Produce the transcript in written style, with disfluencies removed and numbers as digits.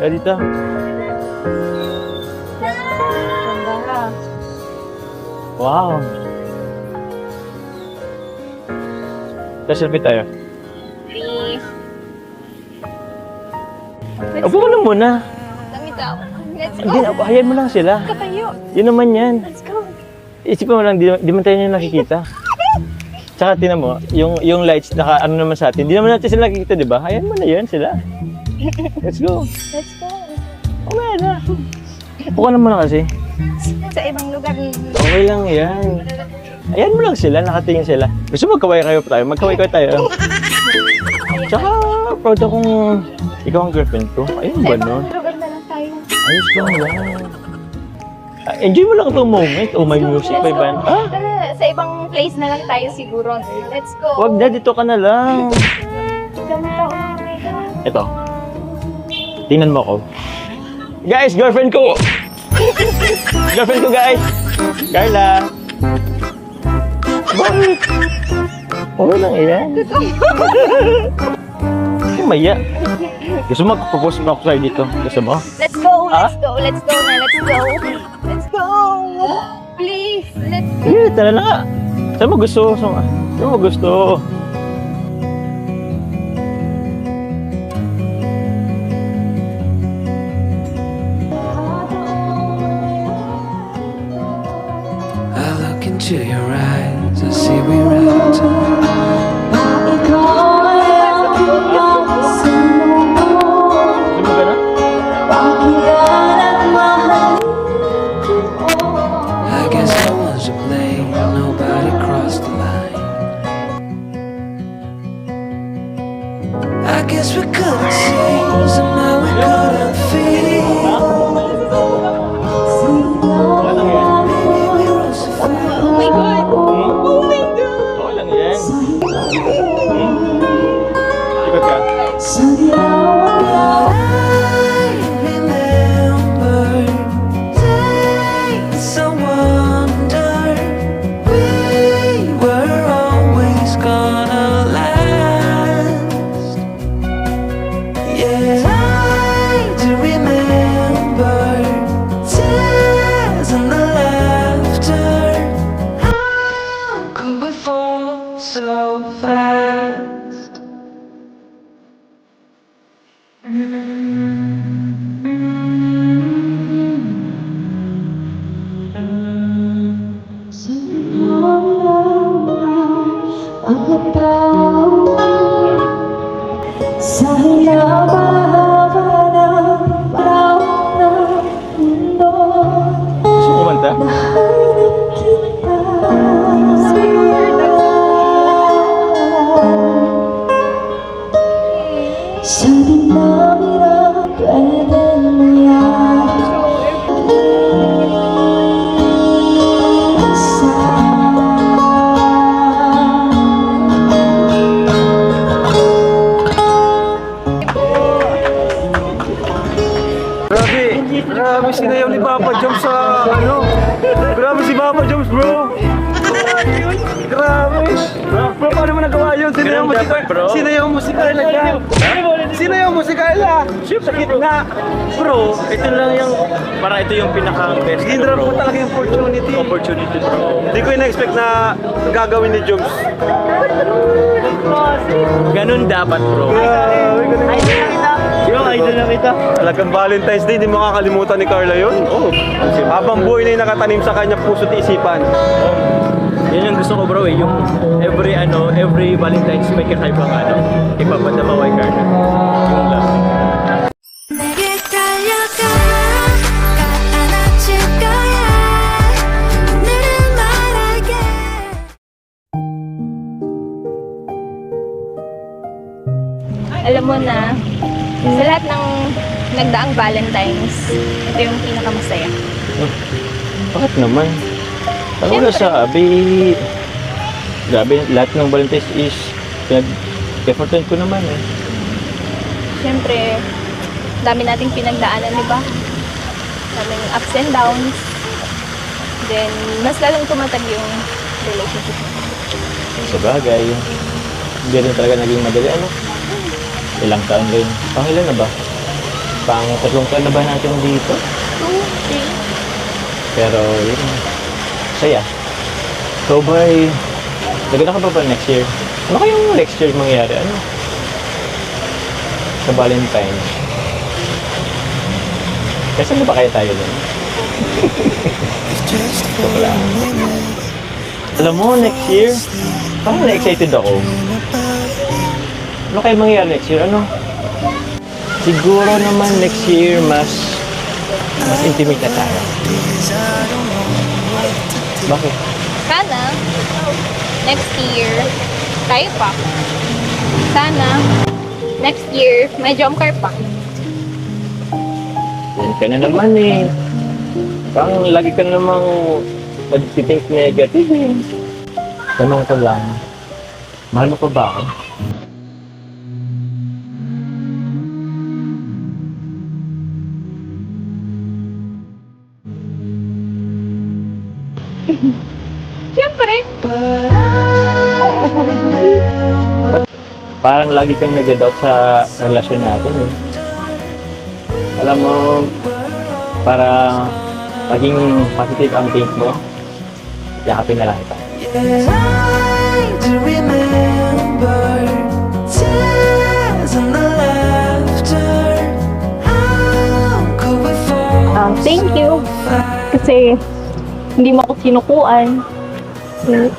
Kaya dito. Ganda ka. Wow. Selfie tayo. Please. Upo mo lang muna. Damit ako. Let's Hindi, go. hayaan mo lang sila. Katayo. Yun naman yan. Let's go. Isipin mo lang, di man tayo nyo nakikita. Tsaka tinan mo, yung lights, naka ano naman sa atin, di naman natin sila nakikita, di ba? Hayaan mo na yan sila. Let's go. Let's go. Okay na. Upo ka na muna kasi. Sa ibang lugar. Okay lang yan. Ayan mo lang sila, nakatingin sila. Gusto mo magkaway kayo tayo? Magkaway kayo tayo. Tsaka, proud akong ikaw ang girlfriend ko. Ayun Sa ba ibang nun? lugar na lang tayo. Ayos lang yan. Enjoy mo lang itong moment. Oh, may music, may band. Ah, Sa ibang place na lang tayo siguro. Let's go. wag na, dito ka na lang. Ganda. Ito. Tingnan mo ako. Guys, girlfriend ko! Girlfriend ko, guys! Carla! Bakit? Okay lang yan. Maya. Gusto mo mag-propose pa ako sa'yo dito? Gusto mo? Let's go. Ah? Let's go. Let's go na. Let's go. Let's go. Please. Let's go. Eh, tara na nga. Saan mo gusto? Saan mo gusto? I look into your eyes, I see we're out tonight. Gusto mo gano'n? I guess no one's to blame, nobody crossed the line. I guess we couldn't see, somehow we couldn't feel. Maybe we were so far. Oh my God. Oh my God. Okay lang yan. Ikot ka. But I remember days I wonder we were always gonna last. Yeah, I do remember tears and the laughter. How could we fall so fast? Sa hinabahan ng araw ng mundo, Gusto mo kumanta? nahanap kita. Sa dinamira, pwede mo yan. Grabe sinayaw ni Papa Joms sa ano. Grabe si Papa Joms, bro. Grabe. Bro, paano mo nagawa yun? Sinayaw mo si Dapat, bro. Sinayaw mo si Carla ka. Sinayaw mo si Carla. Sa gitna. Bro, ito lang yung, para ito yung pinaka-best. Ginrap mo talaga yung opportunity. Opportunity, bro. Hindi ko in-expect na gagawin ni Joms. Ganun dapat, bro. Grabe, ganun. Yung idol na kita. Talagang Valentine's Day, hindi makakalimutan ni Carla yun. Oh. Habang buhay na yung nakatanim sa kanya puso't isipan. Yun yung gusto ko, bro, eh. Yung every Valentine's may kakaibang ipapadama kay Carla. Yung love. 내게 달려가 안아줄 거야 오늘은 말할게 Alam mo na, sa lahat ng nagdaang Valentine's, ito yung pinakamasaya. Bakit naman? Ano Siyempre. na sabi? Grabe, lahat ng Valentine's is effortan ko naman eh. Siyempre, dami nating pinagdaanan, di ba? Daming ups and downs. Then, mas lalong tumatag yung relationship. Sa bagay, hindi rin talaga naging madali. Ano? Ilang taon rin. Pangilan na ba? Pang 3 taon na ba natin dito? 2, 3. Pero yun, saya. So by, naganda ka pa ba next year? Ano kayong next year mangyayari? Ano? Sa Valentine's. Kasi ano ba kaya tayo dun? Joke lang. Alam mo, next year, parang na-excited ako. Ano kaya mangyayari next year? Ano? Siguro naman next year, mas intimate na tayo. Bakit? Sana, next year, tayo pa. Sana, next year, may jump car pa. Yan ka na naman eh. Parang lagi ka na namang nag-think negative eh. Tanong ko lang, mahal mo pa ba ako? Siyempre. Parang lagi kang nag-doubt sa relasyon natin eh. Alam mo, para maging positive ang think mo, yakapin na lang ito. Trying to remember tears and the laughter. How could we fall Thank you. Kasi hindi mo ako sinukuan.